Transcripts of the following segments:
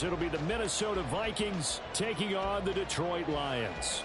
It'll be the Minnesota Vikings taking on the Detroit Lions.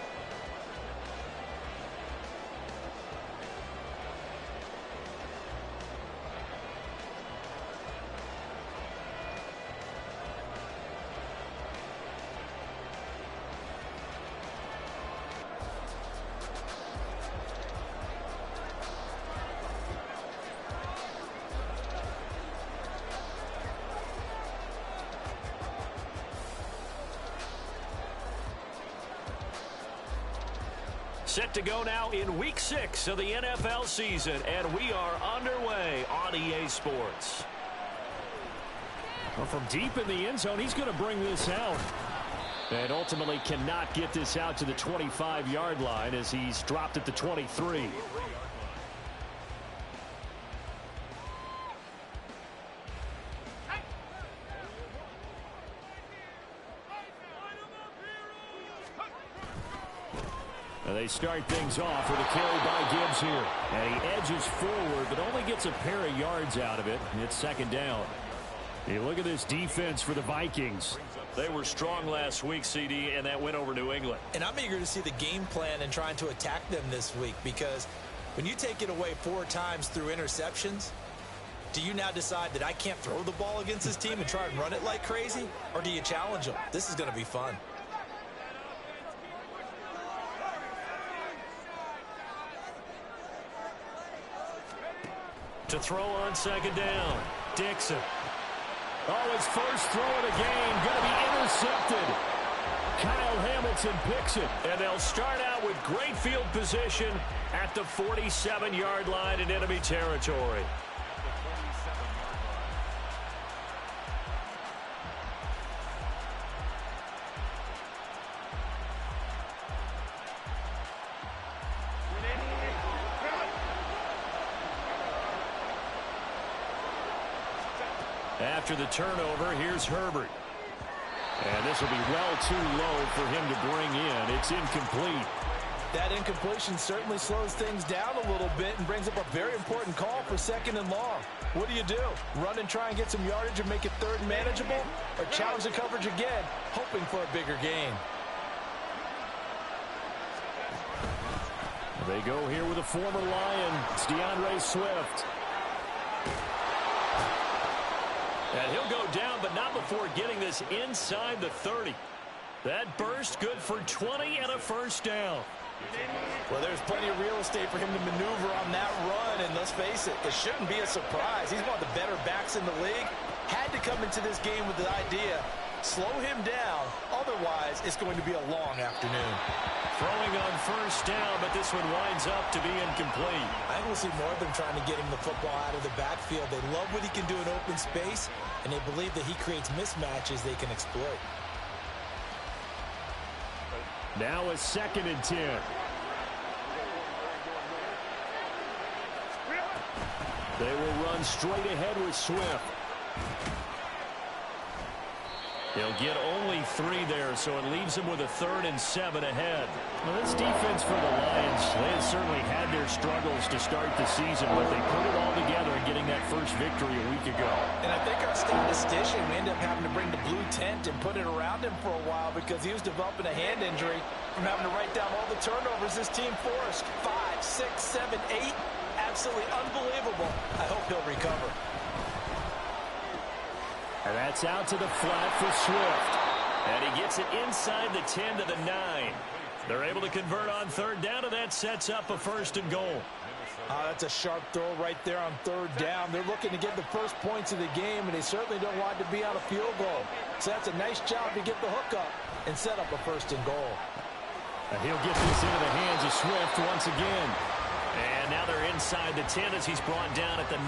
Set to go now in Week 6 of the NFL season, and we are underway on EA Sports. Well, from deep in the end zone, he's going to bring this out. And ultimately cannot get this out to the 25-yard line as he's dropped at the 23. They start things off with a carry by Gibbs here. And he edges forward, but only gets a pair of yards out of it. It's second down. Hey, look at this defense for the Vikings. They were strong last week, CD, and that went over New England. And I'm eager to see the game plan and trying to attack them this week, because when you take it away 4 times through interceptions, do you now decide that I can't throw the ball against this team and try and run it like crazy? Or do you challenge them? This is going to be fun. To throw on second down, Dixon. Oh, his first throw of the game, going to be intercepted. Kyle Hamilton picks it. And they'll start out with great field position at the 47-yard line in enemy territory. After the turnover, here's Herbert. And this will be well too low for him to bring in. It's incomplete. That incompletion certainly slows things down a little bit and brings up a very important call for second and long. What do? Run and try and get some yardage and make it third and manageable? Or challenge the coverage again, hoping for a bigger gain? They go here with a former Lion. It's DeAndre Swift. And he'll go down, but not before getting this inside the 30. That burst good for 20 and a first down. Well, there's plenty of real estate for him to maneuver on that run, and let's face it, it shouldn't be a surprise. He's one of the better backs in the league. Had to come into this game with the idea, slow him down, otherwise it's going to be a long afternoon. Throwing on first down, but this one winds up to be incomplete. I think we'll see more of them trying to get him the football out of the backfield. They love what he can do in open space, and they believe that he creates mismatches they can exploit. Now a 2nd and 10. They will run straight ahead with Swift. They'll get only 3 there, so it leaves them with a 3rd and 7 ahead. Well, this defense for the Lions, they have certainly had their struggles to start the season, but they put it all together in getting that first victory a week ago. And I think our statistician, we ended up having to bring the blue tent and put it around him for a while because he was developing a hand injury from having to write down all the turnovers this team forced. 5, 6, 7, 8. Absolutely unbelievable. I hope he'll recover. And that's out to the flat for Swift. And he gets it inside the 10 to the 9. They're able to convert on 3rd down, and that sets up a 1st and goal. That's a sharp throw right there on 3rd down. They're looking to get the first points of the game, and they certainly don't want it to be on a field goal. So that's a nice job to get the hook up and set up a 1st and goal. And he'll get this into the hands of Swift once again. And now they're inside the 10 as he's brought down at the 9.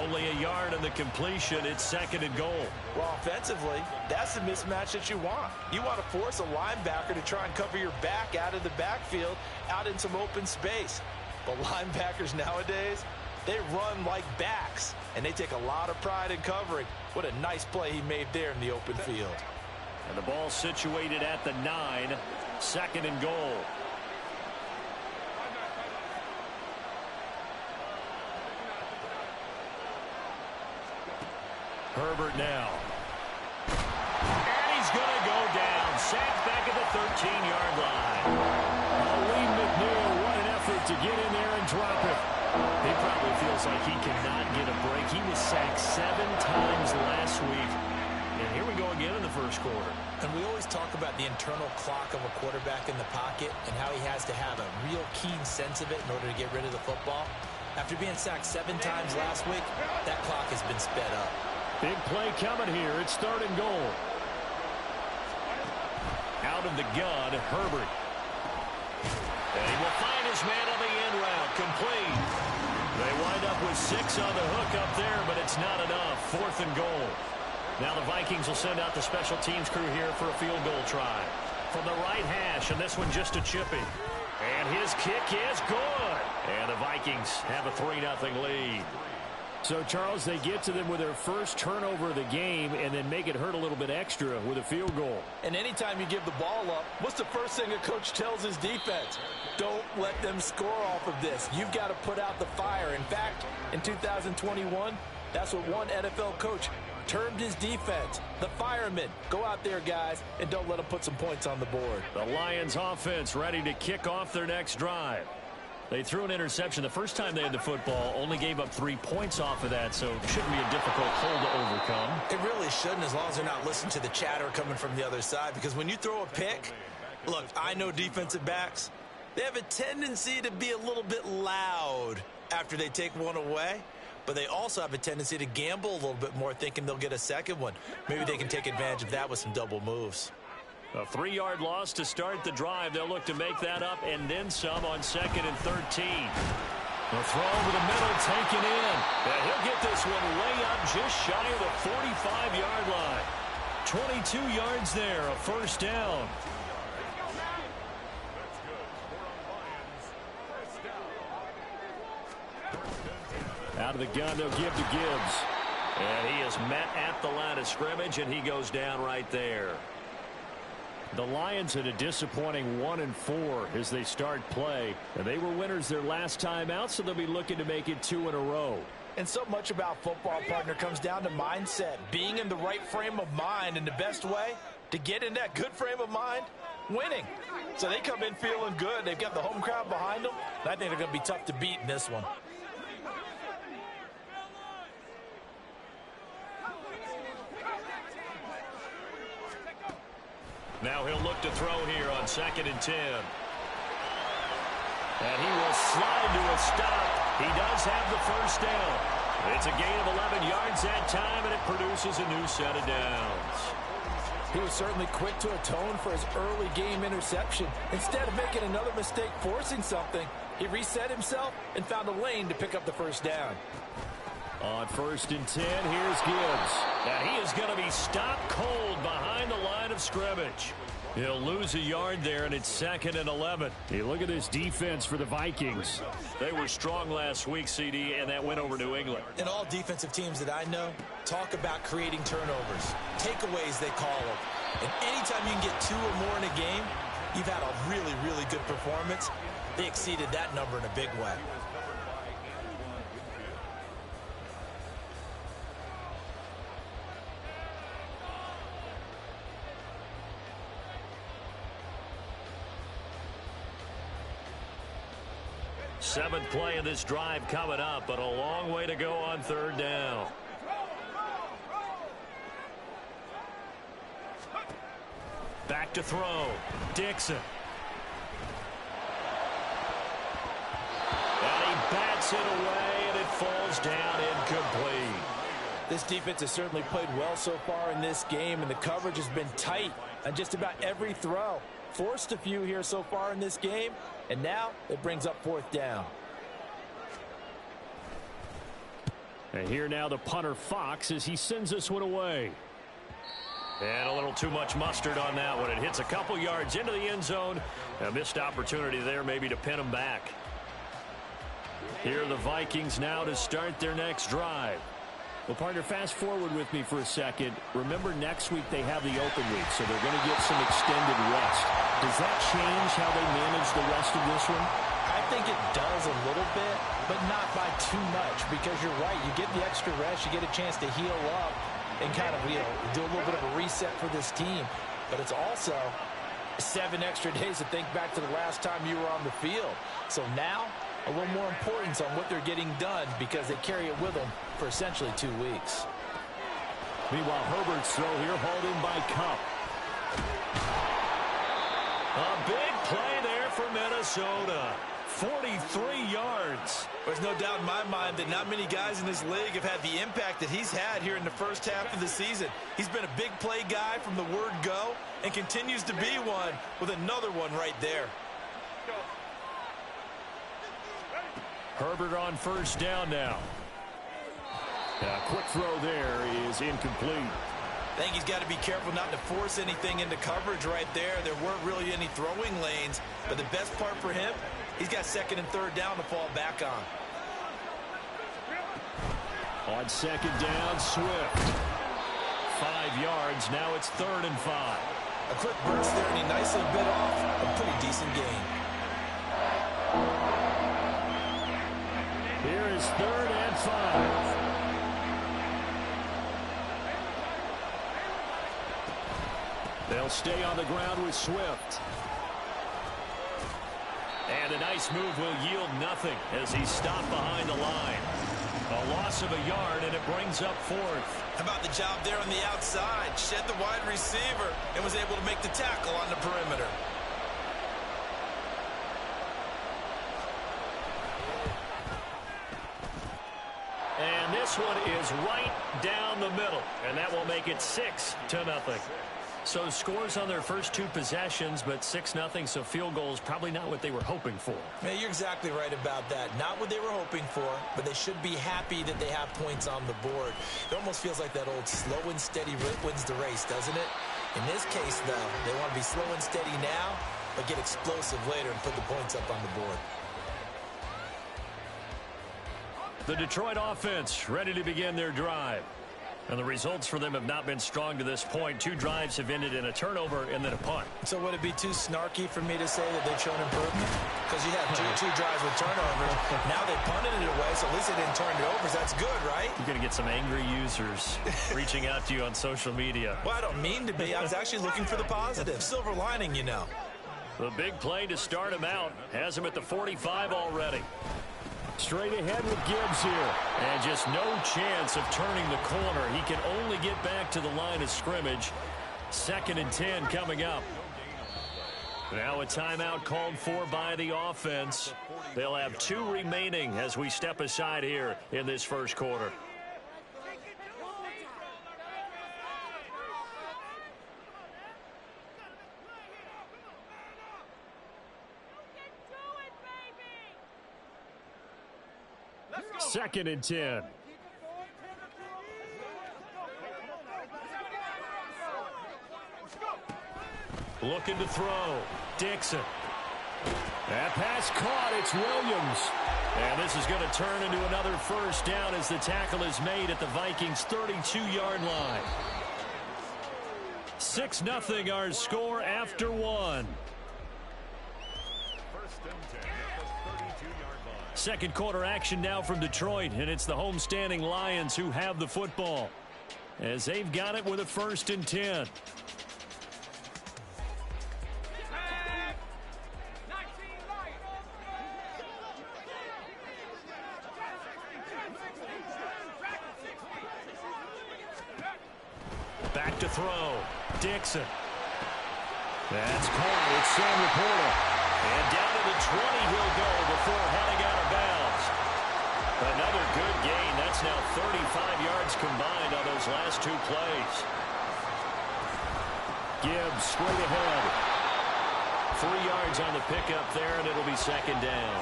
Only a yard on the completion. It's 2nd and goal. Well, offensively, that's the mismatch that you want. You want to force a linebacker to try and cover your back out of the backfield, out in some open space. But linebackers nowadays, they run like backs, and they take a lot of pride in covering. What a nice play he made there in the open field. And the ball situated at the 9. 2nd and goal. Herbert now. 13-yard line. Lee McNeil, what an effort to get in there and drop it. He probably feels like he cannot get a break. He was sacked 7 times last week. And here we go again in the first quarter. And we always talk about the internal clock of a quarterback in the pocket and how he has to have a real keen sense of it in order to get rid of the football. After being sacked 7 times last week, that clock has been sped up. Big play coming here. It's 3rd and goal. Out of the gun, Herbert. And he will find his man on the end route. Complete. They wind up with 6 on the hook up there, but it's not enough. 4th and goal. Now the Vikings will send out the special teams crew here for a field goal try. From the right hash, and this one just a chipping. And his kick is good. And the Vikings have a 3-0 lead. So, Charles, they get to them with their first turnover of the game and then make it hurt a little bit extra with a field goal. And anytime you give the ball up, what's the first thing a coach tells his defense? Don't let them score off of this. You've got to put out the fire. In fact, in 2021, that's what one NFL coach termed his defense. The firemen. Go out there, guys, and don't let them put some points on the board. The Lions offense ready to kick off their next drive. They threw an interception the first time they had the football, only gave up 3 points off of that, so it shouldn't be a difficult hole to overcome. It really shouldn't, as long as they're not listening to the chatter coming from the other side, because when you throw a pick, look, I know defensive backs, they have a tendency to be a little bit loud after they take one away, but they also have a tendency to gamble a little bit more, thinking they'll get a second one. Maybe they can take advantage of that with some double moves. A 3-yard loss to start the drive. They'll look to make that up and then some on 2nd and 13. The throw over the middle, taken in. And he'll get this one way up just shy of the 45-yard line. 22 yards there, a first down. Out of the gun, they'll give to Gibbs. And he is met at the line of scrimmage, and he goes down right there. The Lions at a disappointing 1-4 as they start play. And they were winners their last time out, so they'll be looking to make it 2 in a row. And so much about football, partner, comes down to mindset. Being in the right frame of mind, and the best way to get in that good frame of mind, winning. So they come in feeling good. They've got the home crowd behind them. And I think they're going to be tough to beat in this one. Now he'll look to throw here on 2nd and 10. And he will slide to a stop. He does have the first down. It's a gain of 11 yards that time, and it produces a new set of downs. He was certainly quick to atone for his early game interception. Instead of making another mistake forcing something, he reset himself and found a lane to pick up the first down. On 1st and 10, here's Gibbs. And he is going to be stopped cold behind the line of scrimmage. He'll lose a yard there, and it's 2nd and 11. Hey, look at this defense for the Vikings. They were strong last week, CD, and that went over New England. And all defensive teams that I know talk about creating turnovers. Takeaways, they call them. And anytime you can get 2 or more in a game, you've had a really, really good performance. They exceeded that number in a big way. Seventh play of this drive coming up, but a long way to go on 3rd down. Back to throw. Dixon. And he bats it away, and it falls down incomplete. This defense has certainly played well so far in this game, and the coverage has been tight on just about every throw. Forced a few here so far in this game, and now it brings up 4th down. And here now the punter Fox as he sends this one away. And a little too much mustard on that one. It hits a couple yards into the end zone. A missed opportunity there maybe to pin him back. Here are the Vikings now to start their next drive. Well, partner, fast forward with me for a second. Remember, next week they have the open week, so they're going to get some extended rest. Does that change how they manage the rest of this one? I think it does a little bit, but not by too much, because you're right. You get the extra rest, you get a chance to heal up and kind of do a little bit of a reset for this team. But it's also 7 extra days to think back to the last time you were on the field. So now, a little more importance on what they're getting done because they carry it with them for essentially 2 weeks. Meanwhile, Herbert's throw here hauled in by Cup. A big play there for Minnesota. 43 yards. There's no doubt in my mind that not many guys in this league have had the impact that he's had here in the first half of the season. He's been a big play guy from the word go and continues to be one with another one right there. Herbert on first down now. A quick throw there is incomplete. I think he's got to be careful not to force anything into coverage right there. There weren't really any throwing lanes, but the best part for him, he's got 2nd and 3rd down to fall back on. On 2nd down, Swift. 5 yards, now it's 3rd and 5. A quick burst there, and he nicely bit off a pretty decent gain. Here is 3rd and 5. They'll stay on the ground with Swift. And a nice move will yield nothing as he's stopped behind the line. A loss of a yard, and it brings up 4th. How about the job there on the outside? Shed the wide receiver and was able to make the tackle on the perimeter. And this one is right down the middle, and that will make it 6-0. So scores on their first 2 possessions, but 6-0, so field goals probably not what they were hoping for. Man, you're exactly right about that. Not what they were hoping for, but they should be happy that they have points on the board. It almost feels like that old slow and steady wins the race, doesn't it? In this case, though, they want to be slow and steady now, but get explosive later and put the points up on the board. The Detroit offense ready to begin their drive. And the results for them have not been strong to this point. 2 drives have ended in a turnover and then a punt. So would it be too snarky for me to say that they've shown improvement? Because you had two drives with turnovers. Now they punted it away, so at least they didn't turn it over. So that's good, right? You're going to get some angry users reaching out to you on social media. Well, I don't mean to be. I was actually looking for the positive. Silver lining, you know. The big play to start him out has him at the 45 already. Straight ahead with Gibbs here. And just no chance of turning the corner. He can only get back to the line of scrimmage. 2nd and 10 coming up. Now a timeout called for by the offense. They'll have 2 remaining as we step aside here in this first quarter. Second and 10. Looking to throw. Dixon. That pass caught. It's Williams. And this is going to turn into another first down as the tackle is made at the Vikings' 32-yard line. 6-0 our score after 1. Second quarter action now from Detroit, and it's the homestanding Lions who have the football as they've got it with a 1st and 10. Back to throw. Dixon. That's caught. It's Sam Laporta. And down to the 20 he'll go before heading out of bounds. Another good gain. That's now 35 yards combined on those last 2 plays. Gibbs straight ahead. 3 yards on the pickup there, and it'll be 2nd down.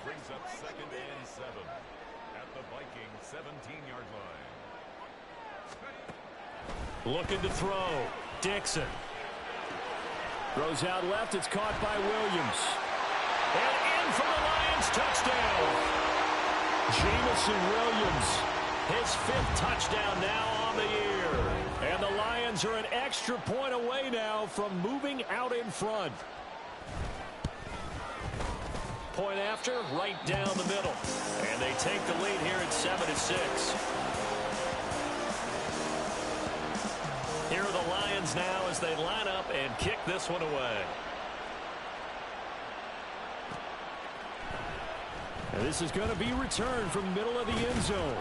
Brings up 2nd and 7 at the Vikings 17-yard line. Looking to throw. Dixon. Throws out left. It's caught by Williams. And in for the Lions touchdown. Jamison Williams. His 5th touchdown now on the year. And the Lions are an extra point away now from moving out in front. Point after, right down the middle. And they take the lead here at 7-6. fans now as they line up and kick this one away. And this is going to be returned from the middle of the end zone.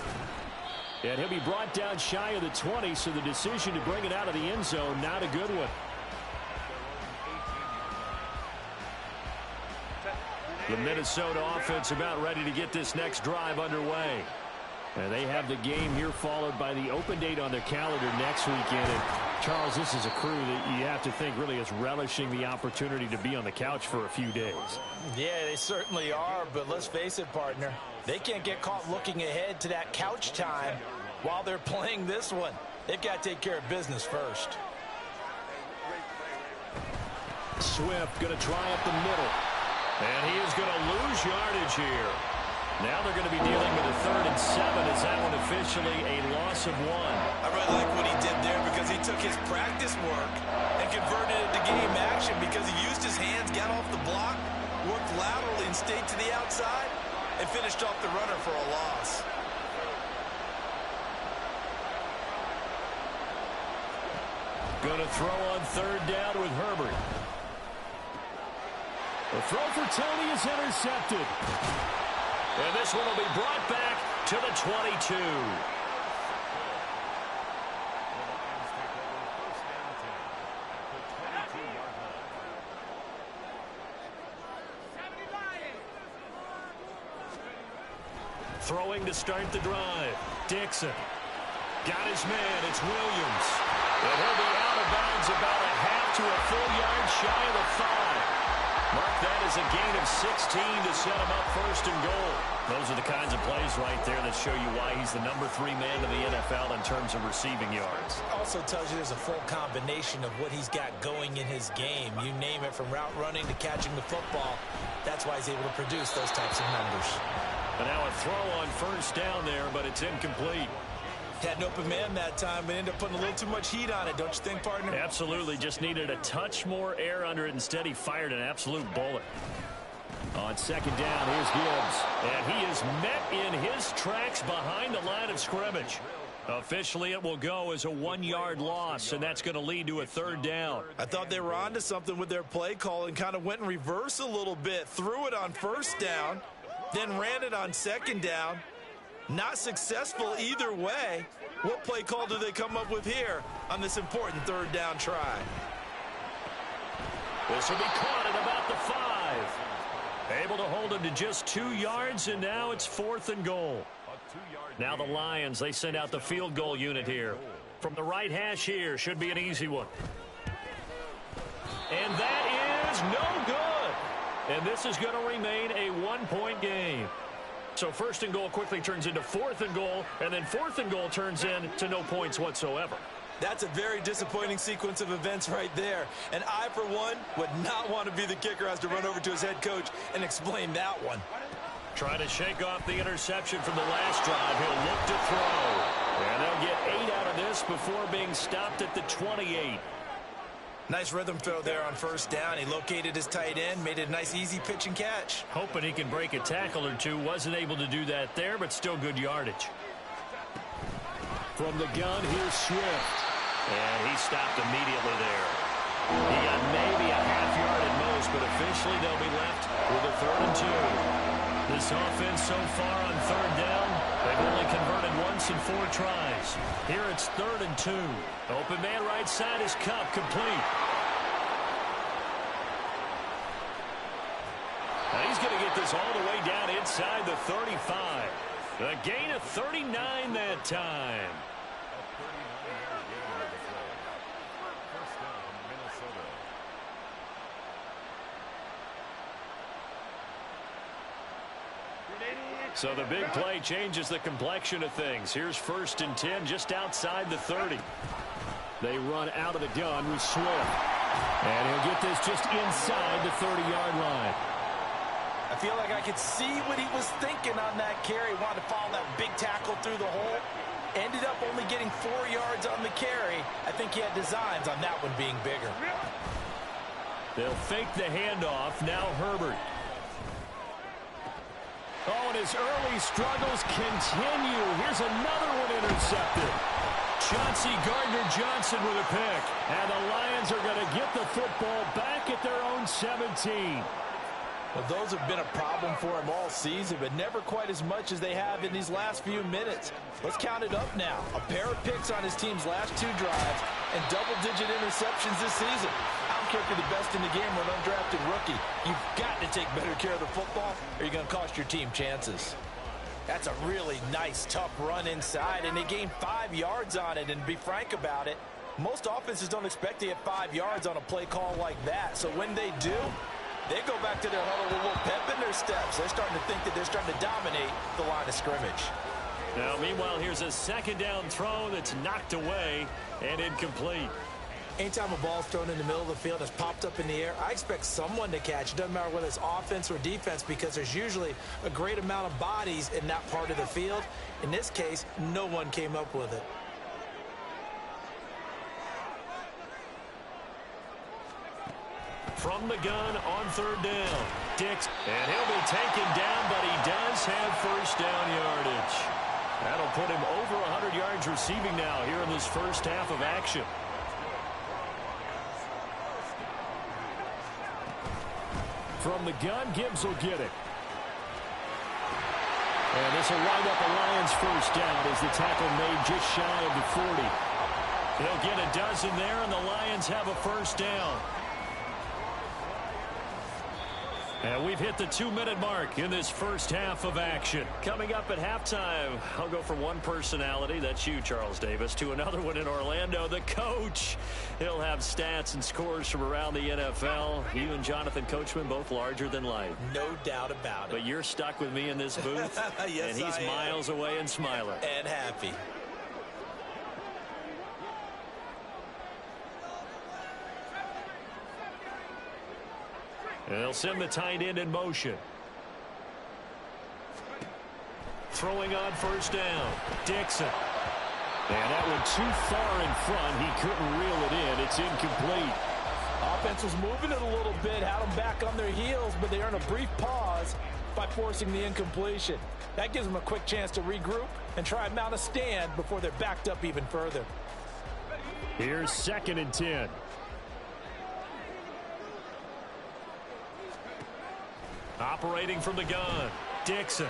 And he'll be brought down shy of the 20, so the decision to bring it out of the end zone, not a good one. The Minnesota offense about ready to get this next drive underway. And they have the game here followed by the open date on their calendar next weekend. And Charles, this is a crew that you have to think really is relishing the opportunity to be on the couch for a few days. Yeah, they certainly are, but let's face it, partner. They can't get caught looking ahead to that couch time while they're playing this one. They've got to take care of business first. Swift going to try up the middle. And he is going to lose yardage here. Now they're going to be dealing with a 3rd and 7 as that one officially a loss of 1. I really like what he did there because he took his practice work and converted it to game action because he used his hands, got off the block, worked laterally and stayed to the outside, and finished off the runner for a loss. Going to throw on 3rd down with Herbert. The throw for Tony is intercepted. And this one will be brought back to the 22. Throwing to start the drive. Dixon. Got his man. It's Williams. And he'll be out of bounds about a half to a full yard shy of the 5. Mark that as a gain of 16 to set him up 1st and goal. Those are the kinds of plays right there that show you why he's the number 3 man in the NFL in terms of receiving yards. Also tells you there's a full combination of what he's got going in his game. You name it, from route running to catching the football. That's why he's able to produce those types of numbers. And now a throw on 1st down there, but it's incomplete. Had an open man that time, but ended up putting a little too much heat on it, don't you think, partner? Absolutely. Just needed a touch more air under it. Instead, he fired an absolute bullet. On 2nd down, here's Gibbs. And he is met in his tracks behind the line of scrimmage. Officially, it will go as a 1-yard loss, and that's going to lead to a 3rd down. I thought they were onto something with their play call and kind of went in reverse a little bit. Threw it on 1st down, then ran it on 2nd down. Not successful either way. What play call do they come up with here on this important 3rd down try? This will be caught at about the 5. Able to hold him to just 2 yards, and now it's 4th and goal. Now the Lions, they send out the field goal unit here. From the right hash here, should be an easy one. And that is no good. And this is going to remain a 1-point game. So 1st and goal quickly turns into 4th and goal, and then 4th and goal turns into no points whatsoever. That's a very disappointing sequence of events right there. And I, for one, would not want to be the kicker who has to run over to his head coach and explain that one. Trying to shake off the interception from the last drive. He'll look to throw. And they'll get 8 out of this before being stopped at the 28. Nice rhythm throw there on 1st down. He located his tight end, made it a nice easy pitch and catch. Hoping he can break a tackle or two. Wasn't able to do that there, but still good yardage. From the gun, here's Swift. And he stopped immediately there. He got maybe a half yard at most, but officially they'll be left with a 3rd and 2. This offense so far on 3rd down, they've only converted once in 4 tries. Here it's 3rd and 2. Open man right side is Cup, complete. Now he's going to get this all the way down inside the 35. A gain of 39 that time. So the big play changes the complexion of things. Here's 1st and 10 just outside the 30. They run out of the gun with Swift. And he'll get this just inside the 30-yard line. I feel like I could see what he was thinking on that carry. Wanted to follow that big tackle through the hole. Ended up only getting 4 yards on the carry. I think he had designs on that one being bigger. They'll fake the handoff. Now Herbert. Oh, and his early struggles continue. Here's another one intercepted. Chauncey Gardner-Johnson with a pick. And the Lions are going to get the football back at their own 17. Well, those have been a problem for him all season, but never quite as much as they have in these last few minutes. Let's count it up now. A pair of picks on his team's last 2 drives and double-digit interceptions this season. I don't care if you're the best in the game or an undrafted rookie. You've got to take better care of the football or you're going to cost your team chances. That's a really nice, tough run inside, and they gained 5 yards on it. And to be frank about it, most offenses don't expect to get 5 yards on a play call like that. So when they do, they go back to their huddle with a little pep in their steps. They're starting to think that they're starting to dominate the line of scrimmage. Now, meanwhile, here's a second down throw that's knocked away and incomplete. Anytime a ball's thrown in the middle of the field and it's popped up in the air, I expect someone to catch. It doesn't matter whether it's offense or defense because there's usually a great amount of bodies in that part of the field. In this case, no one came up with it. From the gun on 3rd down. Dix, and he'll be taken down, but he does have first down yardage. That'll put him over 100 yards receiving now here in this first half of action. From the gun, Gibbs will get it. And this will wind up a Lions first down as the tackle made just shy of the 40. They'll get a dozen there, and the Lions have a first down. And we've hit the 2-minute mark in this first half of action. Coming up at halftime, I'll go from one personality, that's you, Charles Davis, to another one in Orlando, the coach. He'll have stats and scores from around the NFL. You and Jonathan Coachman, both larger than life. No doubt about it. But you're stuck with me in this booth, yes, and he's miles away and smiling. And happy. And they'll send the tight end in motion. Throwing on first down. Dixon. And that one too far in front. He couldn't reel it in. It's incomplete. Offense was moving it a little bit, had them back on their heels, but they earned a brief pause by forcing the incompletion. That gives them a quick chance to regroup and try and mount a stand before they're backed up even further. Here's 2nd and 10. Operating from the gun, Dixon.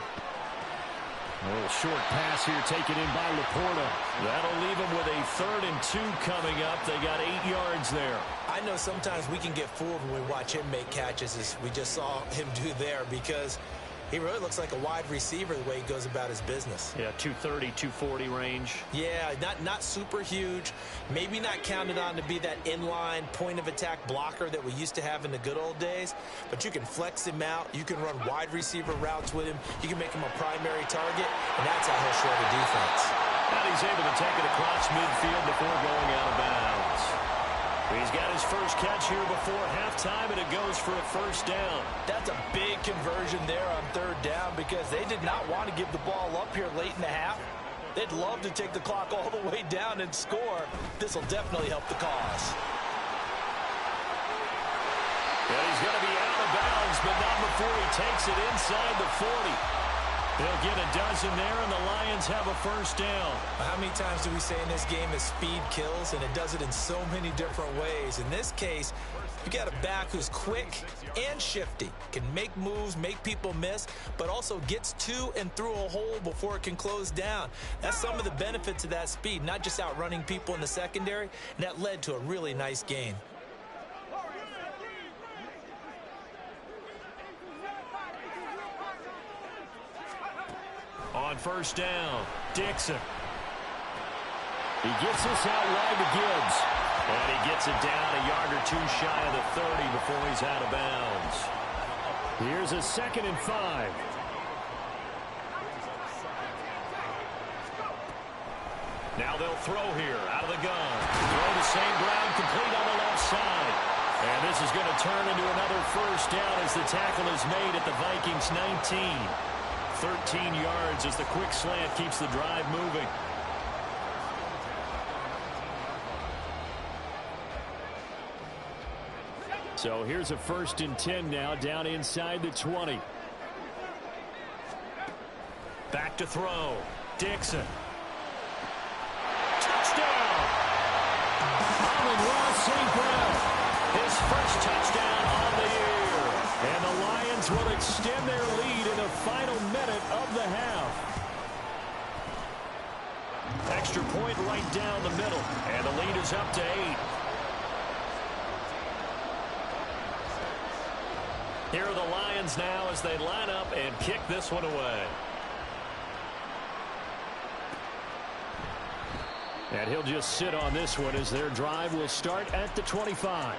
A little short pass here taken in by Laporta. That'll leave them with a 3rd and 2 coming up. They got 8 yards there. I know sometimes we can get fooled when we watch him make catches as we just saw him do there because he really looks like a wide receiver the way he goes about his business. Yeah, 230, 240 range. Yeah, not super huge. Maybe not counted on to be that inline point-of-attack blocker that we used to have in the good old days. But you can flex him out. You can run wide receiver routes with him. You can make him a primary target, and that's how he'll shred a defense. And he's able to take it across midfield before going out of bounds. He's got his first catch here before halftime, and it goes for a first down. That's a big conversion there on 3rd down because they did not want to give the ball up here late in the half. They'd love to take the clock all the way down and score. This will definitely help the cause. And he's going to be out of bounds, but not before he takes it inside the 40. They'll get a dozen there, and the Lions have a first down. How many times do we say in this game that speed kills, and it does it in so many different ways? In this case, you got a back who's quick and shifty, can make moves, make people miss, but also gets to and through a hole before it can close down. That's some of the benefits of that speed, not just outrunning people in the secondary, and that led to a really nice gain. On first down, Dixon. He gets this out wide to Gibbs. And he gets it down a yard or 2 shy of the 30 before he's out of bounds. Here's a 2nd and 5. Now they'll throw here out of the gun. Throw the same ground, complete on the left side. And this is going to turn into another first down as the tackle is made at the Vikings 19. 13 yards as the quick slant keeps the drive moving. So here's a 1st and 10 now down inside the 20. Back to throw. Dixon. Touchdown! Vikings will extend their lead in the final minute of the half. Extra point right down the middle, and the lead is up to 8. Here are the Lions now as they line up and kick this one away. And he'll just sit on this one as their drive will start at the 25.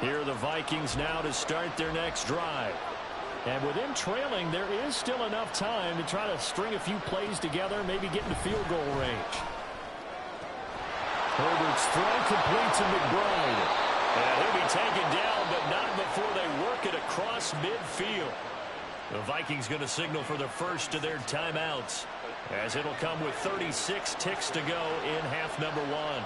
Here are the Vikings now to start their next drive. And with them trailing, there is still enough time to try to string a few plays together, maybe get into field goal range. Herbert's throw complete to McBride. And he'll be taken down, but not before they work it across midfield. The Vikings going to signal for the first of their timeouts, as it'll come with 36 ticks to go in half number 1.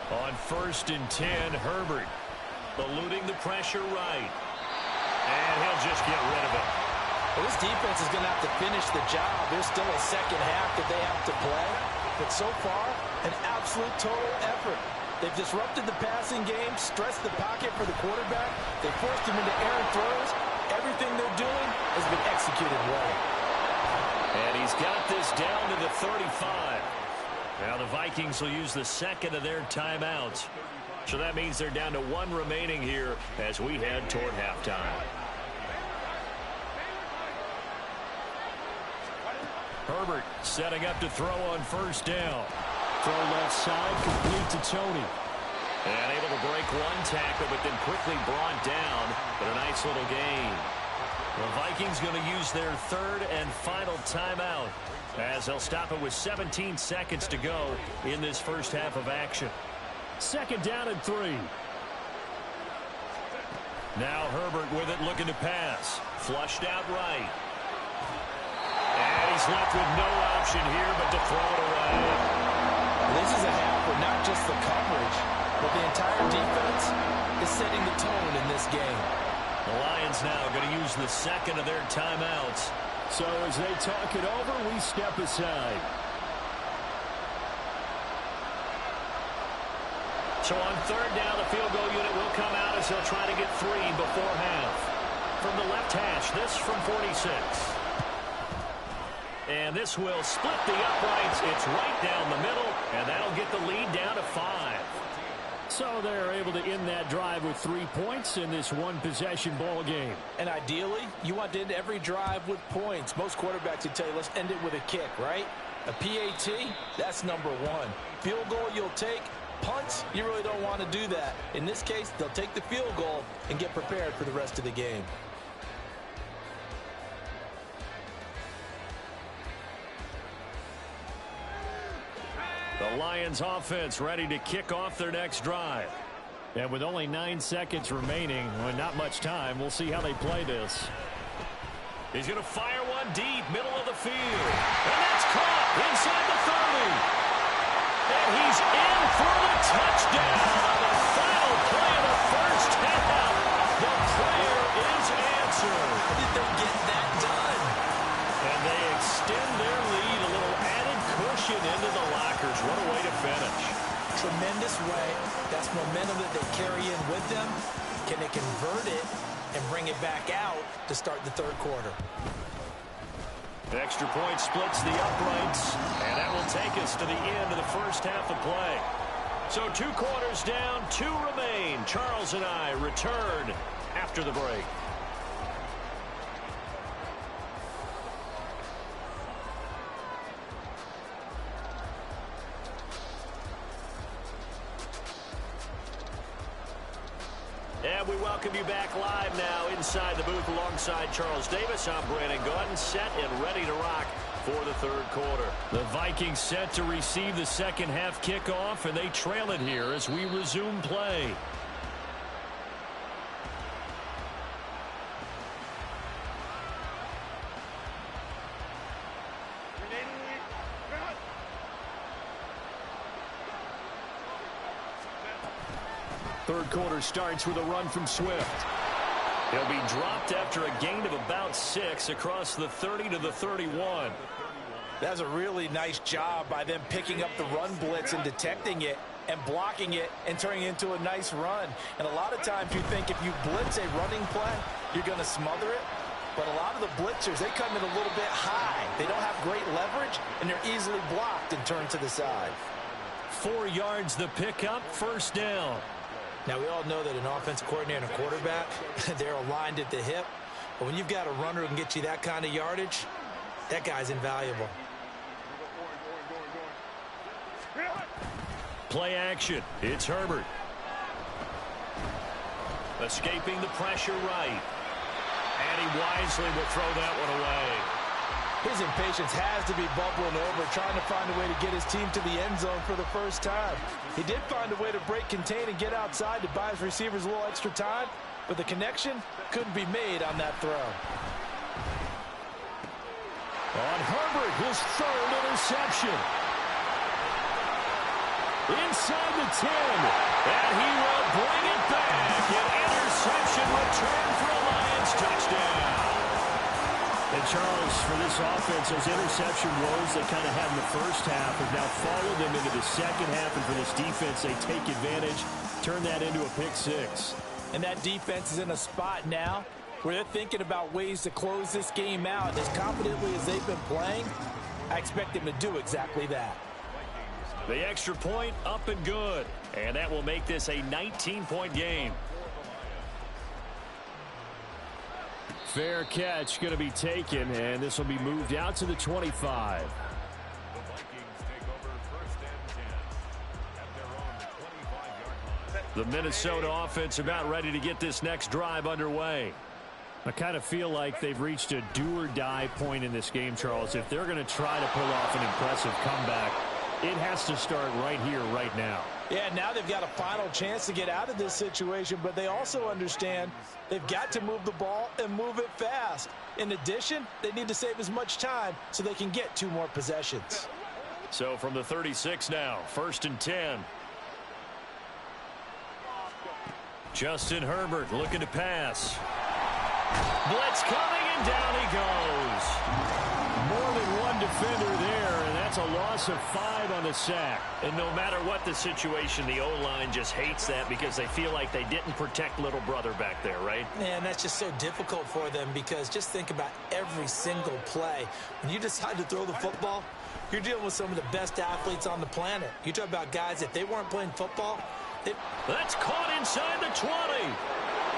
On 1st and 10, Herbert eluding the pressure right. And he'll just get rid of it. Well, this defense is going to have to finish the job. There's still a second half that they have to play. But so far, an absolute total effort. They've disrupted the passing game, stressed the pocket for the quarterback. They forced him into errant throws. Everything they're doing has been executed well. And he's got this down to the 35. Now the Vikings will use the second of their timeouts. So that means they're down to 1 remaining here as we head toward halftime. Herbert setting up to throw on 1st down. Throw left side, complete to Tony. And able to break one tackle, but then quickly brought down. But a nice little gain. The Vikings going to use their 3rd and final timeout, as they'll stop it with 17 seconds to go in this first half of action. 2nd down and 3. Now Herbert with it, looking to pass. Flushed out right. And he's left with no option here but to throw it away. This is a half where not just the coverage, but the entire defense is setting the tone in this game. The Lions now going to use the second of their timeouts. So as they talk it over, we step aside. So on 3rd down, the field goal unit will come out as they'll try to get 3 before half. From the left hash, this from 46. And this will split the uprights. It's right down the middle, and that'll get the lead down to 5. So they're able to end that drive with 3 points in this one-possession ball game. And ideally, you want to end every drive with points. Most quarterbacks would tell you, let's end it with a kick, right? A PAT, that's number 1. Field goal you'll take. Punts, you really don't want to do that. In this case, they'll take the field goal and get prepared for the rest of the game. The Lions offense ready to kick off their next drive. And with only 9 seconds remaining, well, not much time, we'll see how they play this. He's going to fire one deep, middle of the field. And that's caught inside the 30. And he's in for the touchdown on the final play of the first half. The prayer is answered. How did they get that done? And they extend their lead, a little added cushion into the lockers. What a way to finish. Tremendous way. That's momentum that they carry in with them. Can they convert it and bring it back out to start the 3rd quarter? The extra point splits the uprights, and that will take us to the end of the first half of play. So 2 quarters down, 2 remain. Charles and I return after the break. And we welcome you back live now inside the booth alongside Charles Davis. I'm Brandon Gaudin, set and ready to rock for the 3rd quarter. The Vikings set to receive the second half kickoff, and they trail it here as we resume play. Third quarter starts with a run from Swift. He'll be dropped after a gain of about 6 across the 30 to the 31. That's a really nice job by them picking up the run blitz and detecting it and blocking it and turning it into a nice run. And a lot of times you think if you blitz a running play, you're going to smother it. But a lot of the blitzers, they come in a little bit high. They don't have great leverage, and they're easily blocked and turned to the side. 4 yards the pickup, first down. Now, we all know that an offensive coordinator and a quarterback, they're aligned at the hip. But when you've got a runner who can get you that kind of yardage, that guy's invaluable. Play action. It's Herbert. Escaping the pressure right. And he wisely will throw that one away. His impatience has to be bubbling over, trying to find a way to get his team to the end zone for the first time. He did find a way to break contain and get outside to buy his receivers a little extra time, but the connection couldn't be made on that throw. On Herbert, his 3rd interception. Inside the 10, and he will bring it back. An interception return for a Lions touchdown. And Charles, for this offense, those interception woes they kind of had in the first half have now followed them into the second half, and for this defense, they take advantage, turn that into a pick 6. And that defense is in a spot now where they're thinking about ways to close this game out. As confidently as they've been playing, I expect them to do exactly that. The extra point up and good. And that will make this a 19-point game. Fair catch going to be taken, and this will be moved out to the 25. The Vikings take over 1st and 10 at their own 25-yard line. The Minnesota offense about ready to get this next drive underway. I kind of feel like they've reached a do-or-die point in this game, Charles. If they're going to try to pull off an impressive comeback, it has to start right here, right now. Yeah, now they've got a final chance to get out of this situation, but they also understand they've got to move the ball and move it fast. In addition, they need to save as much time so they can get 2 more possessions. So from the 36 now, 1st and 10. Justin Herbert looking to pass. Blitz coming, and down he goes. More than one defender there, and that's a loss of 5 on the sack. And no matter what the situation, the O-line just hates that because they feel like they didn't protect little brother back there, right? Man, that's just so difficult for them because just think about every single play. When you decide to throw the football, you're dealing with some of the best athletes on the planet. You talk about guys, if they weren't playing football, that's caught inside the 20.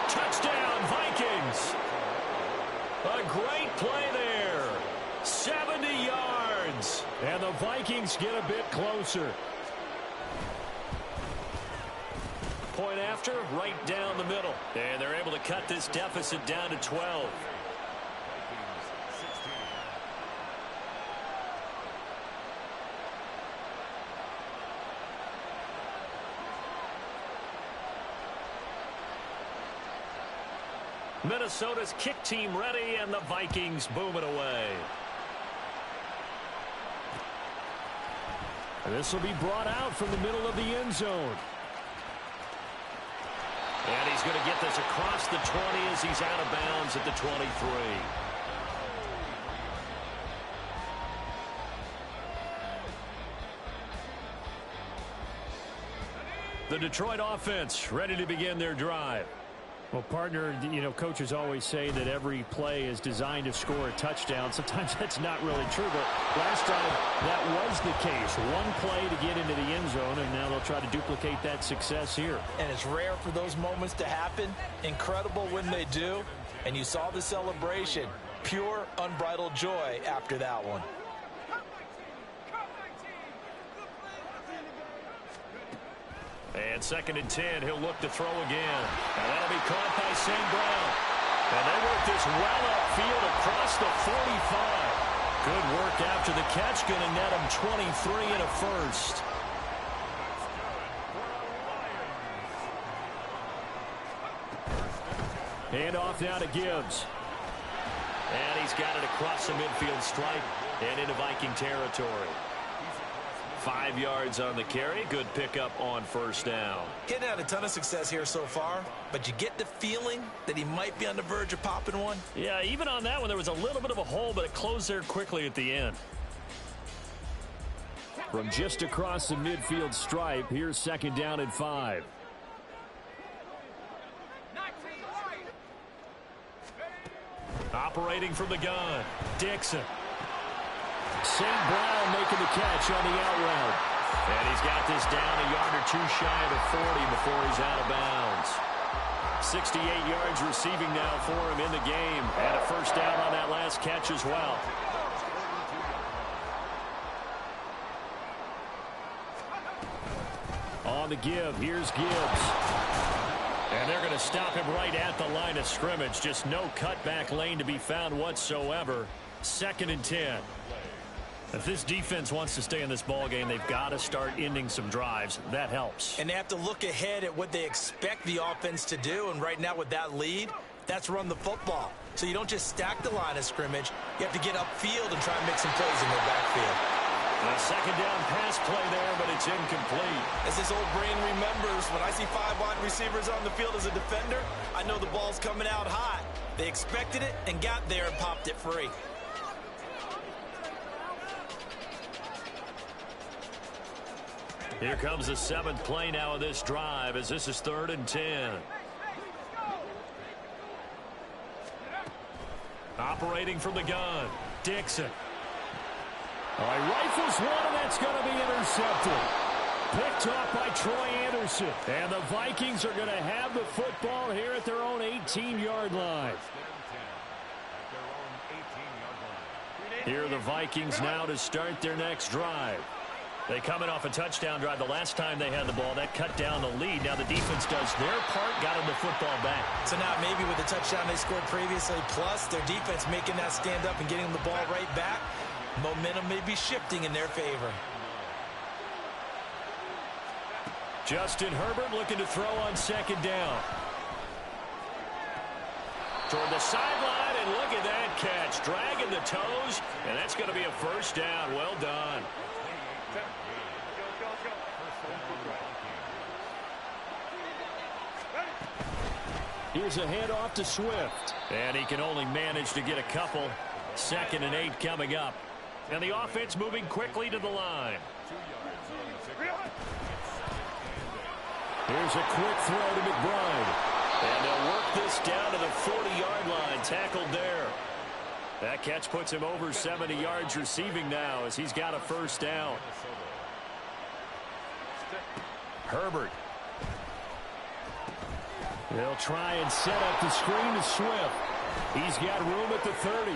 Touchdown, Vikings. A great play there. 70 yards. And the Vikings get a bit closer. Point after, right down the middle. And they're able to cut this deficit down to 12. Minnesota's kick team ready, and the Vikings boom it away. And this will be brought out from the middle of the end zone. And he's going to get this across the 20 as he's out of bounds at the 23. The Detroit offense ready to begin their drive. Well, partner, you know, coaches always say that every play is designed to score a touchdown. Sometimes that's not really true, but last time that was the case. One play to get into the end zone, and now they'll try to duplicate that success here. And it's rare for those moments to happen. Incredible when they do. And you saw the celebration. Pure, unbridled joy after that one. And 2nd and 10, he'll look to throw again. And that'll be caught by St. Brown. And they work this well upfield across the 45. Good work after the catch, going to net him 23 and a first. Hand off now to Gibbs. And he's got it across the midfield stripe and into Viking territory. 5 yards on the carry. Good pickup on first down. Getting had a ton of success here so far, but you get the feeling that he might be on the verge of popping one. Yeah, even on that one, there was a little bit of a hole, but it closed there quickly at the end. From just across the midfield stripe, here's second down and 5. Operating from the gun, Dixon. St. Brown making the catch on the out route. And he's got this down a yard or two shy of the 40 before he's out of bounds. 68 yards receiving now for him in the game. And a first down on that last catch as well. On the give, here's Gibbs. And they're going to stop him right at the line of scrimmage. Just no cutback lane to be found whatsoever. 2nd and 10. If this defense wants to stay in this ball game, they've got to start ending some drives. That helps. And they have to look ahead at what they expect the offense to do. And right now with that lead, that's run the football. So you don't just stack the line of scrimmage. You have to get upfield and try and make some plays in their backfield. A second down pass play there, but it's incomplete. As this old brain remembers, when I see 5 wide receivers on the field as a defender, I know the ball's coming out hot. They expected it and got there and popped it free. Here comes the 7th play now of this drive as this is 3rd and 10. Operating from the gun, Dixon. All right, rifles one, and that's going to be intercepted. Picked off by Troy Anderson. And the Vikings are going to have the football here at their own 18-yard line. Here are the Vikings now to start their next drive. They coming off a touchdown drive. The last time they had the ball, that cut down the lead. Now the defense does their part, got them the football back. So now maybe with the touchdown they scored previously, plus their defense making that stand up and getting the ball right back, momentum may be shifting in their favor. Justin Herbert looking to throw on 2nd down. Toward the sideline, and look at that catch. Dragging the toes, and that's going to be a first down. Well done. Here's a handoff to Swift. And he can only manage to get a couple. 2nd and 8 coming up. And the offense moving quickly to the line. Here's a quick throw to McBride. And they'll work this down to the 40-yard line. Tackled there. That catch puts him over 70 yards receiving now as he's got a first down. Herbert. They'll try and set up the screen to Swift. He's got room at the 30.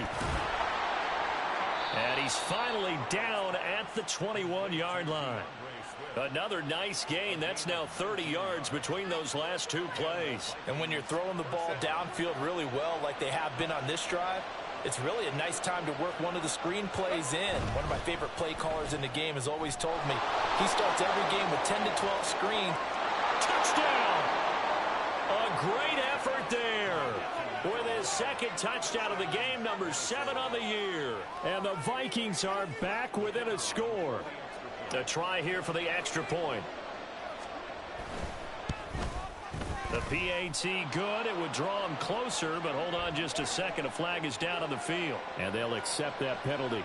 And he's finally down at the 21-yard line. Another nice gain. That's now 30 yards between those last 2 plays. And when you're throwing the ball downfield really well like they have been on this drive, it's really a nice time to work one of the screen plays in. One of my favorite play callers in the game has always told me he starts every game with 10 to 12 screen. Touchdown! A great effort there. With his 2nd touchdown of the game, number 7 on the year. And the Vikings are back within a score. A try here for the extra point. The PAT good. It would draw him closer, but hold on just a second. A flag is down on the field. And they'll accept that penalty.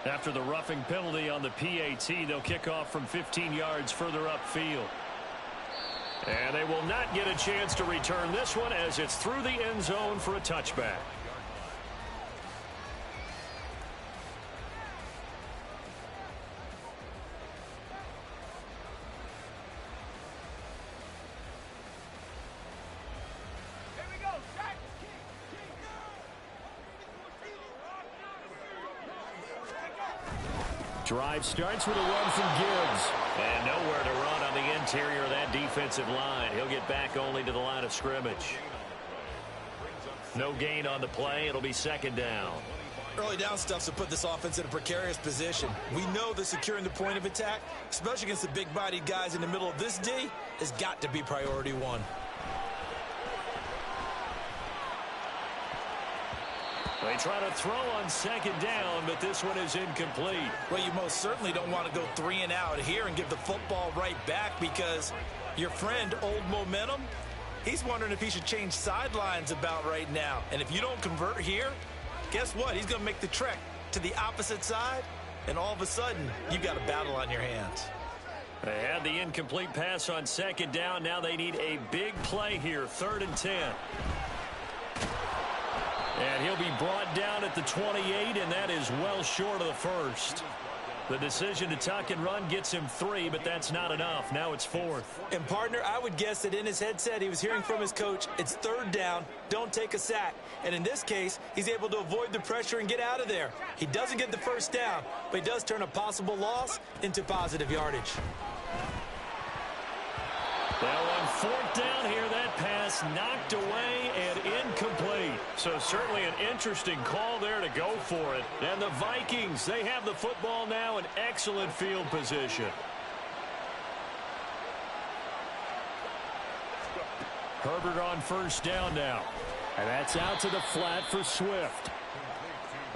After the roughing penalty on the PAT, they'll kick off from 15 yards further upfield. And they will not get a chance to return this one as it's through the end zone for a touchback. Drive starts with a run from Gibbs. And nowhere to run on the interior of that defensive line. He'll get back only to the line of scrimmage. No gain on the play. It'll be 2nd down. Early down stuff's to put this offense in a precarious position. We know that securing the point of attack, especially against the big-bodied guys in the middle of this D, has got to be priority 1. They try to throw on second down, but this one is incomplete. Well, you most certainly don't want to go 3 and out here and give the football right back, because your friend, Old Momentum, he's wondering if he should change sidelines about right now. And if you don't convert here, guess what? He's going to make the trek to the opposite side, and all of a sudden, you've got a battle on your hands. They had the incomplete pass on second down. Now they need a big play here, 3rd and 10. And he'll be brought down at the 28, and that is well short of the first. The decision to tuck and run gets him 3, but that's not enough. Now it's 4th. And, partner, I would guess that in his headset he was hearing from his coach, it's 3rd down, don't take a sack. And in this case, he's able to avoid the pressure and get out of there. He doesn't get the first down, but he does turn a possible loss into positive yardage. Now on 4th down here, that pass knocked away and incomplete. So certainly an interesting call there to go for it. And the Vikings, they have the football now in excellent field position. Herbert on 1st down now. And that's out to the flat for Swift.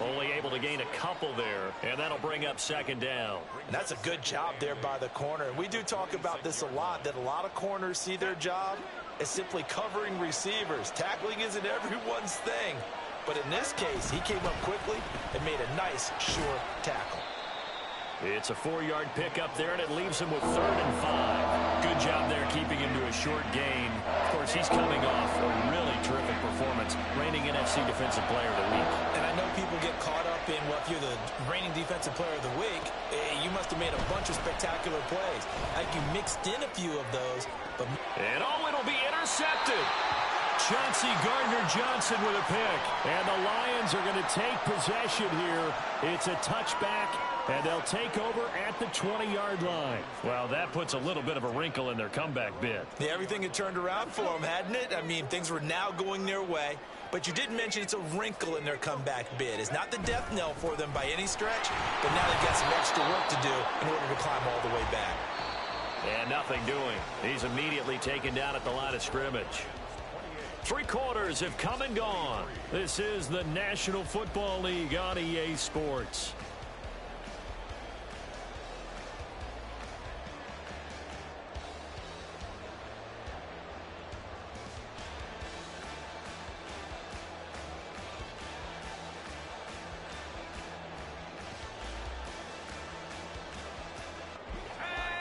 Only able to gain a couple there, and that'll bring up 2nd down. And that's a good job there by the corner. We do talk about this a lot, that a lot of corners see their job as simply covering receivers. Tackling isn't everyone's thing. But in this case, he came up quickly and made a nice, sure tackle. It's a 4-yard pickup there, and it leaves him with 3rd and 5. Good job there keeping him to a short gain. Of course, he's coming off a really terrific performance, reigning NFC Defensive Player of the Week. And I know people get caught up in, well, if you're the reigning Defensive Player of the Week, you must have made a bunch of spectacular plays. Like you mixed in a few of those. But and it'll be intercepted. Chauncey Gardner-Johnson with a pick. And the Lions are going to take possession here. It's a touchback, and they'll take over at the 20-yard line. Well, that puts a little bit of a wrinkle in their comeback bid. Yeah, everything had turned around for them, hadn't it? I mean, things were now going their way. But you did mention it's a wrinkle in their comeback bid. It's not the death knell for them by any stretch, but now they've got some extra work to do in order to climb all the way back. And nothing doing. He's immediately taken down at the line of scrimmage. 3 quarters have come and gone. This is the National Football League on EA Sports.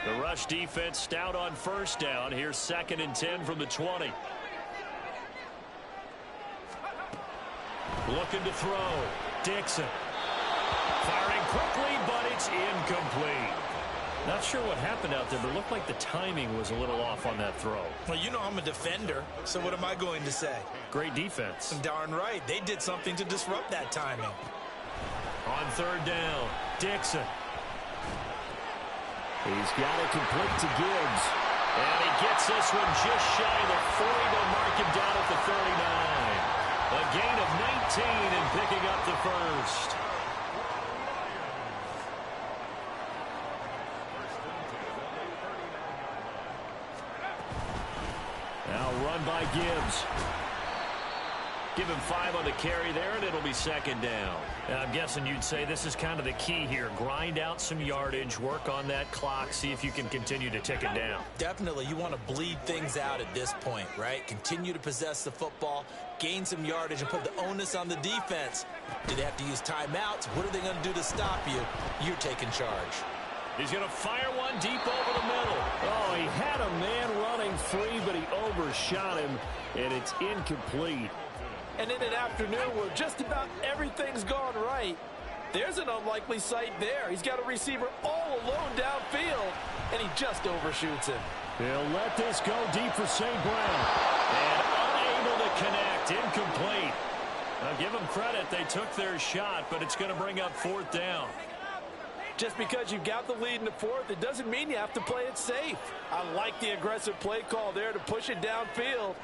The rush defense stout on 1st down. Here's 2nd and 10 from the 20. Looking to throw. Dixon. Firing quickly, but it's incomplete. Not sure what happened out there, but it looked like the timing was a little off on that throw. Well, you know I'm a defender, so what am I going to say? Great defense. Darn right. They did something to disrupt that timing. On 3rd down, Dixon. He's got it complete to Gibbs. And he gets this one just shy of the 40. They'll mark him down at the 39. A gain of 19 and picking up the first. Now run by Gibbs. Give him 5 on the carry there, and it'll be 2nd down. And I'm guessing you'd say this is kind of the key here. Grind out some yardage, work on that clock, see if you can continue to tick it down. Definitely. You want to bleed things out at this point, right? Continue to possess the football, gain some yardage, and put the onus on the defense. Do they have to use timeouts? What are they going to do to stop you? You're taking charge. He's going to fire one deep over the middle. Oh, he had a man running free, but he overshot him, and it's incomplete. And in an afternoon where just about everything's gone right, there's an unlikely sight there. He's got a receiver all alone downfield, and he just overshoots him. He'll let this go deep for St. Brown. And unable to connect, incomplete. Now give them credit, they took their shot, but it's going to bring up 4th down. Just because you got the lead in the 4th, it doesn't mean you have to play it safe. I like the aggressive play call there to push it downfield.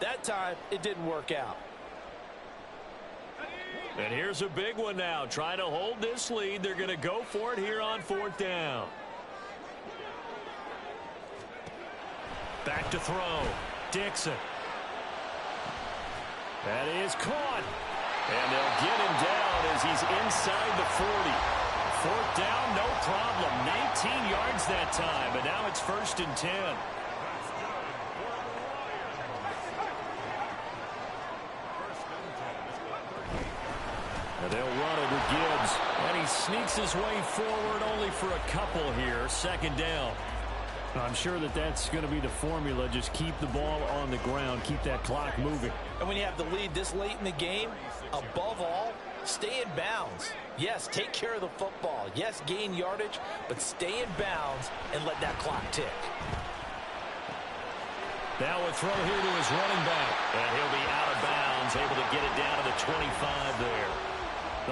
That time, it didn't work out. And here's a big one now. Trying to hold this lead. They're going to go for it here on 4th down. Back to throw. Dixon. That is caught. And they'll get him down as he's inside the 40. Fourth down, no problem. 19 yards that time, and now it's 1st and 10. And they'll run it with Gibbs. And he sneaks his way forward only for a couple here. 2nd down. I'm sure that that's going to be the formula. Just keep the ball on the ground. Keep that clock moving. And when you have the lead this late in the game, above all, stay in bounds. Yes, take care of the football. Yes, gain yardage, but stay in bounds and let that clock tick. Now a throw here to his running back. And he'll be out of bounds, able to get it down to the 25 there.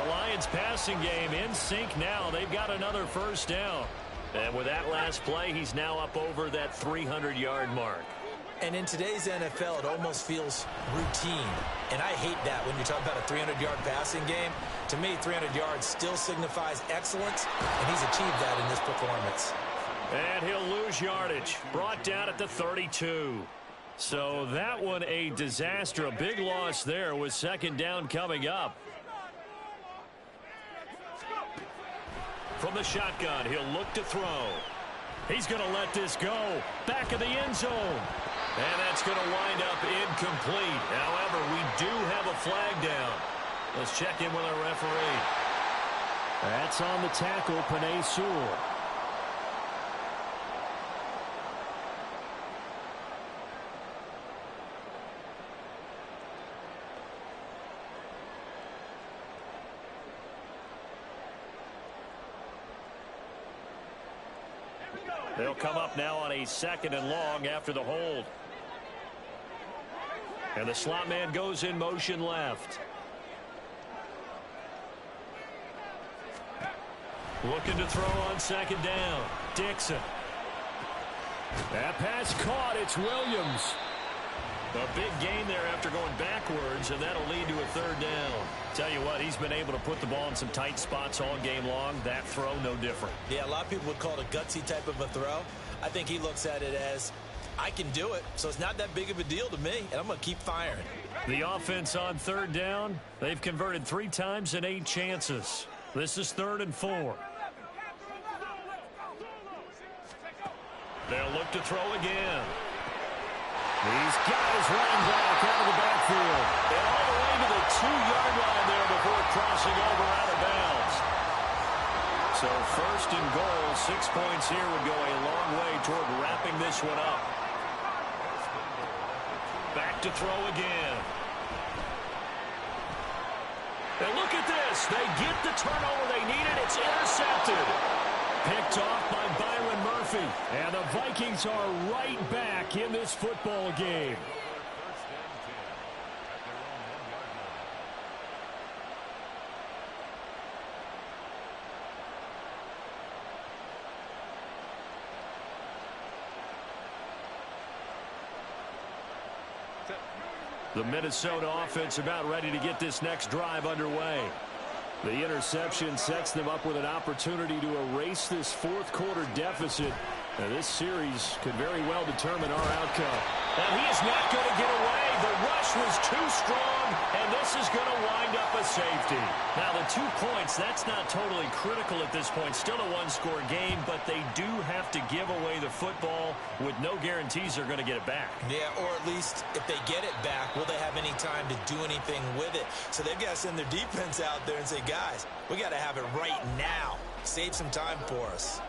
The Lions passing game in sync now. They've got another 1st down. And with that last play, he's now up over that 300-yard mark. And in today's NFL, it almost feels routine. And I hate that when you talk about a 300-yard passing game. To me, 300 yards still signifies excellence, and he's achieved that in this performance. And he'll lose yardage. Brought down at the 32. So that one a disaster. A big loss there with 2nd down coming up. From the shotgun, he'll look to throw. He's going to let this go. Back of the end zone. And that's going to wind up incomplete. However, we do have a flag down. Let's check in with our referee. That's on the tackle, Panay Sewell. They'll come up now on a 2nd and long after the hold. And the slot man goes in motion left. Looking to throw on 2nd down. Dixon. That pass caught. It's Williams. A big gain there after going backwards, and that'll lead to a 3rd down. Tell you what, he's been able to put the ball in some tight spots all game long. That throw, no different. Yeah, a lot of people would call it a gutsy type of a throw. I think he looks at it as, I can do it, so it's not that big of a deal to me, and I'm going to keep firing. The offense on 3rd down, they've converted 3 times in 8 chances. This is 3rd and 4. They'll look to throw again. He's got his running back out of the backfield. And all the way to the 2-yard line there before crossing over out of bounds. So 1st and goal, 6 points here would go a long way toward wrapping this one up. Back to throw again. And look at this. They get the turnover they needed. It's intercepted. Picked off by Byron Murphy. And the Vikings are right back in this football game. The Minnesota offense about ready to get this next drive underway. The interception sets them up with an opportunity to erase this 4th quarter deficit. And this series could very well determine our outcome. And he is not going to get away. The rush was too strong, and this is going to wind up a safety. Now, the 2 points, that's not totally critical at this point. Still a 1-score game, but they do have to give away the football with no guarantees they're going to get it back. Yeah, or at least if they get it back, will they have any time to do anything with it? So they've got to send their defense out there and say, guys, we got to have it right now. Save some time for us.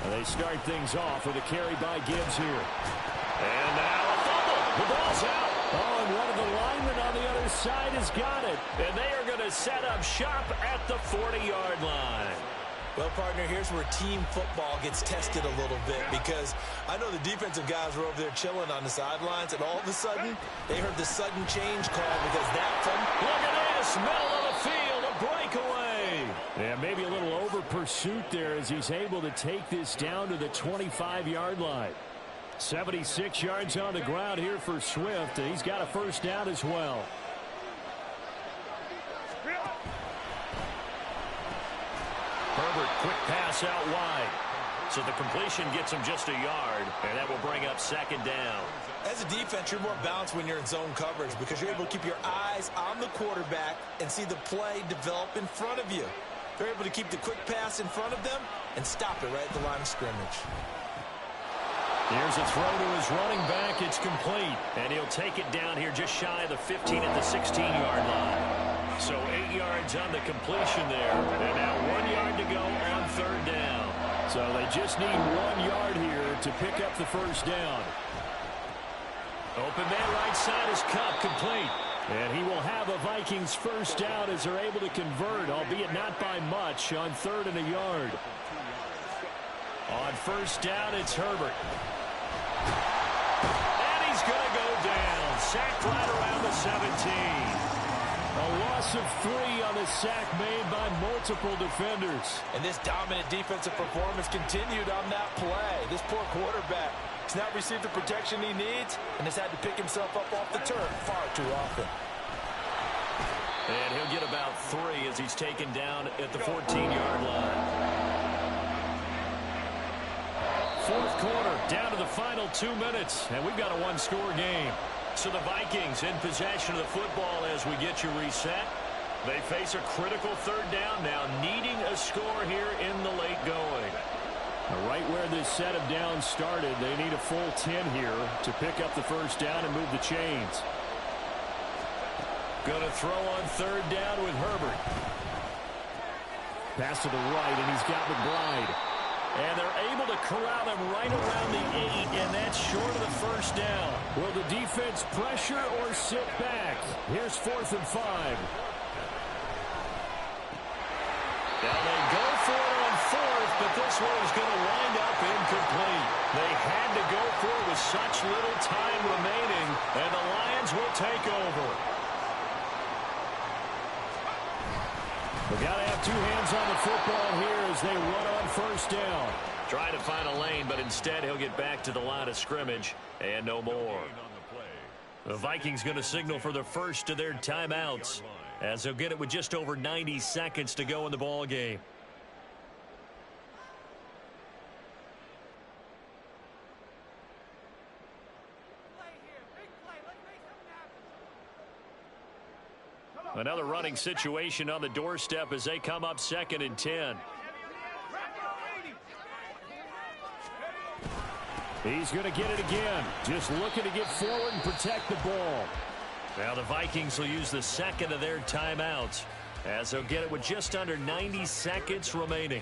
They start things off with a carry by Gibbs here. And now a fumble. The ball's out. Oh, and one of the linemen on the other side has got it. And they are going to set up shop at the 40-yard line. Well, partner, here's where team football gets tested a little bit, because I know the defensive guys were over there chilling on the sidelines, and all of a sudden, they heard the sudden change call because that fumble. Look at this, middle of the field, a breakaway. Yeah, maybe a little over pursuit there as he's able to take this down to the 25-yard line. 76 yards on the ground here for Swift, and he's got a 1st down as well. Herbert, quick pass out wide. So the completion gets him just a yard, and that will bring up second down. As a defense, you're more balanced when you're in zone coverage because you're able to keep your eyes on the quarterback and see the play develop in front of you. They're able to keep the quick pass in front of them and stop it right at the line of scrimmage. Here's a throw to his running back. It's complete, and he'll take it down here just shy of the 15 at the 16-yard line. So 8 yards on the completion there, and now 1 yard to go on third down. So they just need 1 yard here to pick up the first down. Open man right side is Cup, complete. And he will have a Vikings first down as they're able to convert, albeit not by much, on 3rd and a yard. On first down, it's Herbert. And he's going to go down. Sacked right around the 17. A loss of 3 on the sack made by multiple defenders. And this dominant defensive performance continued on that play. This poor quarterback has not received the protection he needs and has had to pick himself up off the turf far too often. And he'll get about 3 as he's taken down at the 14-yard line. Fourth quarter, down to the final 2 minutes, and we've got a one-score game. So the Vikings in possession of the football as we get you reset. They face a critical third down now, needing a score here in the late going. Right where this set of downs started, they need a full 10 here to pick up the first down and move the chains. Going to throw on third down with Herbert. Pass to the right, and he's got McBride. And they're able to corral him right around the 8, and that's short of the first down. Will the defense pressure or sit back? Here's 4th and 5. Now they go for it on 4th, but this one is going to wind up incomplete. They had to go for it with such little time remaining, and the Lions will take over. They've got to have 2 hands on the football here as they run on first down. Try to find a lane, but instead he'll get back to the line of scrimmage and no more. The Vikings going to signal for the first of their timeouts as they'll get it with just over 90 seconds to go in the ball game. Another running situation on the doorstep as they come up 2nd and 10. He's going to get it again. Just looking to get forward and protect the ball. Now the Vikings will use the second of their timeouts as they'll get it with just under 90 seconds remaining.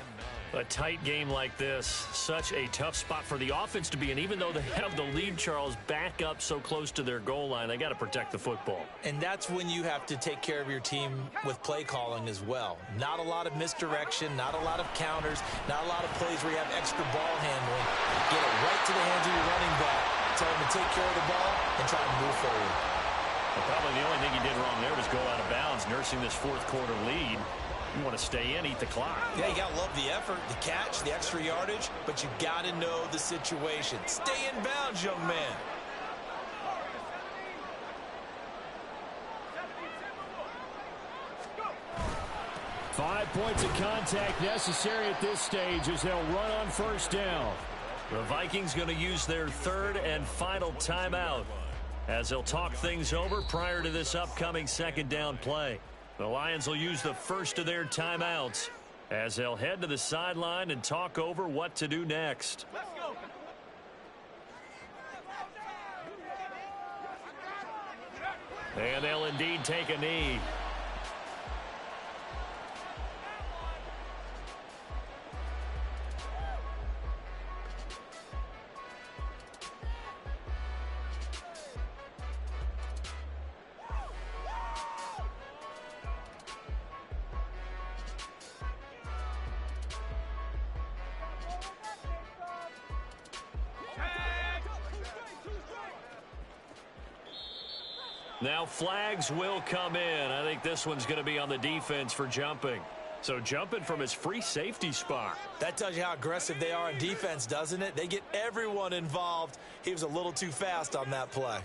A tight game like this, such a tough spot for the offense to be in. Even though they have the lead, Charles, back up so close to their goal line, they got to protect the football. And that's when you have to take care of your team with play calling as well. Not a lot of misdirection, not a lot of counters, not a lot of plays where you have extra ball handling. Get it right to the hands of your running back, tell him to take care of the ball, and try to move forward. Well, probably the only thing he did wrong there was go out of bounds, nursing this 4th quarter lead. You want to stay in, eat the clock. Yeah, you got to love the effort, the catch, the extra yardage, but you got to know the situation. Stay in bounds, young man. Five points of contact necessary at this stage as they'll run on first down. The Vikings going to use their 3rd and final timeout as they'll talk things over prior to this upcoming 2nd down play. The Lions will use the first of their timeouts as they'll head to the sideline and talk over what to do next. And they'll indeed take a knee. Now flags will come in. I think this one's going to be on the defense for jumping. So jumping from his free safety spot. That tells you how aggressive they are in defense, doesn't it? They get everyone involved. He was a little too fast on that play.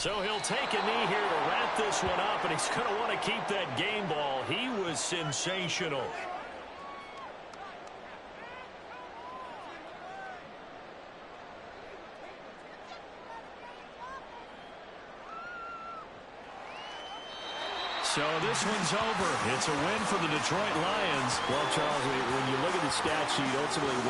So he'll take a knee here to wrap this one up, and he's going to want to keep that game ball. He was sensational. So this one's over. It's a win for the Detroit Lions. Well, Charles, when you look at the stat sheet, ultimately